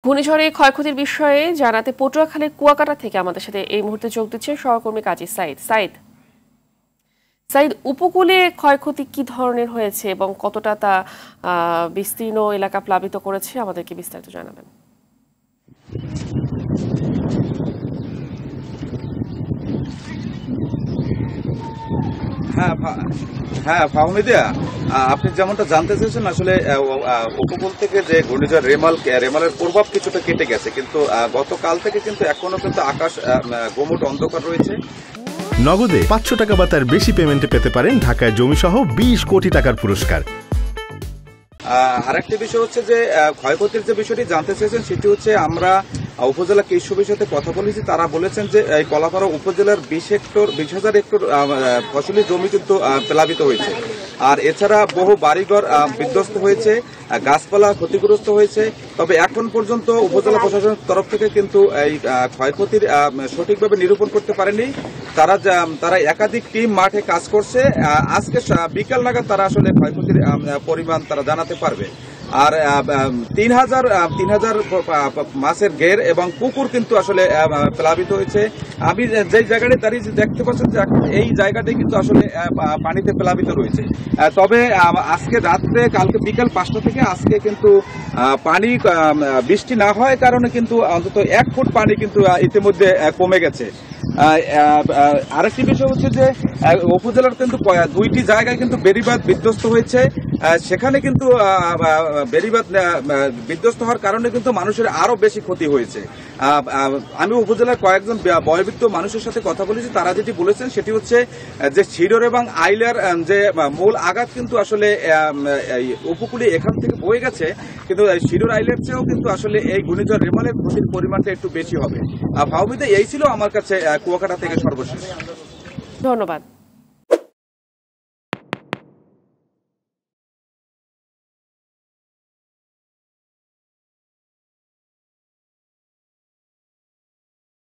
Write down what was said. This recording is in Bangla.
ঘূর্ণিঝড়ে ক্ষয়ক্ষতির বিষয়ে জানাতে পটুয়াখালীর কুয়াকাটা থেকে আমাদের সাথে এই মুহূর্তে যোগ দিচ্ছেন সহকর্মী কাজী সাইদ, উপকূলে ক্ষয়ক্ষতি কি ধরনের হয়েছে এবং কতটা তা বিস্তীর্ণ এলাকা প্লাবিত করেছে আমাদেরকে বিস্তারিত জানাবেন। হ্যাঁ ফাহমিদা, আপনি যেমনটা জানতে চেয়েছেন, আসলে উপকূল থেকে যে ঘূর্ণিঝড় রেমালের প্রভাব কিছুটা কেটে গেছে, কিন্তু গতকাল থেকে কিন্তু এখনো কিন্তু আকাশ গোমট অন্ধকার রয়েছে। নগদে 500 টাকা বা তার বেশি পেমেন্টে পেতে পারেন ঢাকায় জমিসহ 20 কোটি টাকার পুরস্কার। আরেকটি বিষয় হচ্ছে যে ক্ষয়ক্ষতির যে বিষয়টি জানতে চেয়েছেন সেটি হচ্ছে আমরা উপজেলা কৃষি অফিসের সাথে কথা বলেছি। তারা বলেছেন যে এই কলাপাড়া উপজেলার 20,000 হেক্টর ফসলি জমি কিন্তু প্লাবিত হয়েছে, আর এছাড়া বহু বাড়িঘর বিধ্বস্ত হয়েছে, গাছপালা ক্ষতিগ্রস্ত হয়েছে। তবে এখন পর্যন্ত উপজেলা প্রশাসনের তরফ থেকে কিন্তু এই ক্ষয়ক্ষতির সঠিকভাবে নিরূপণ করতে পারেনি। তারা একাধিক টিম মাঠে কাজ করছে। আজকে বিকাল নাগাদ তারা আসলে ক্ষয়ক্ষতির পরিমাণ তারা জানাতে পারবে। আর 3,000 মাছের ঘের এবং পুকুর কিন্তু আসলে প্লাবিত হয়েছে। আমি যে জায়গাটি দাঁড়িয়ে দেখতে পাচ্ছেন যে এখন এই জায়গাটি কিন্তু আসলে পানিতে প্লাবিত রয়েছে। তবে আজকে রাত্রে কালকে বিকাল 5টা থেকে আজকে কিন্তু পানি বৃষ্টি না হওয়ার কারণে কিন্তু অন্তত 1 ফুট পানি কিন্তু ইতিমধ্যে কমে গেছে। আরেকটি বিষয় হচ্ছে যে উপজেলার কিন্তু 2টি জায়গায় কিন্তু বেড়িবাঁধ বিধ্বস্ত হয়েছে। সেখানে কিন্তু বেড়িবাঁধ বিধ্বস্ত হওয়ার কারণে কিন্তু মানুষের আরো বেশি ক্ষতি হয়েছে। আমি উপজেলার কয়েকজন বয়োবৃদ্ধ মানুষের সাথে কথা বলেছি। তারা যেটি বলেছেন সেটি হচ্ছে যে শিডর এবং আইলার যে মূল আঘাত কিন্তু আসলে উপকূলে এখান থেকে বয়ে গেছে, কিন্তু শিডর আইলার চেয়েও কিন্তু আসলে এই ঘূর্ণিঝড় রেমালের ক্ষতির পরিমাণটা একটু বেশি হবে। ফাহমিদা, এই ছিল আমার কাছে কুয়াকাটা থেকে সর্বশেষ। ধন্যবাদ।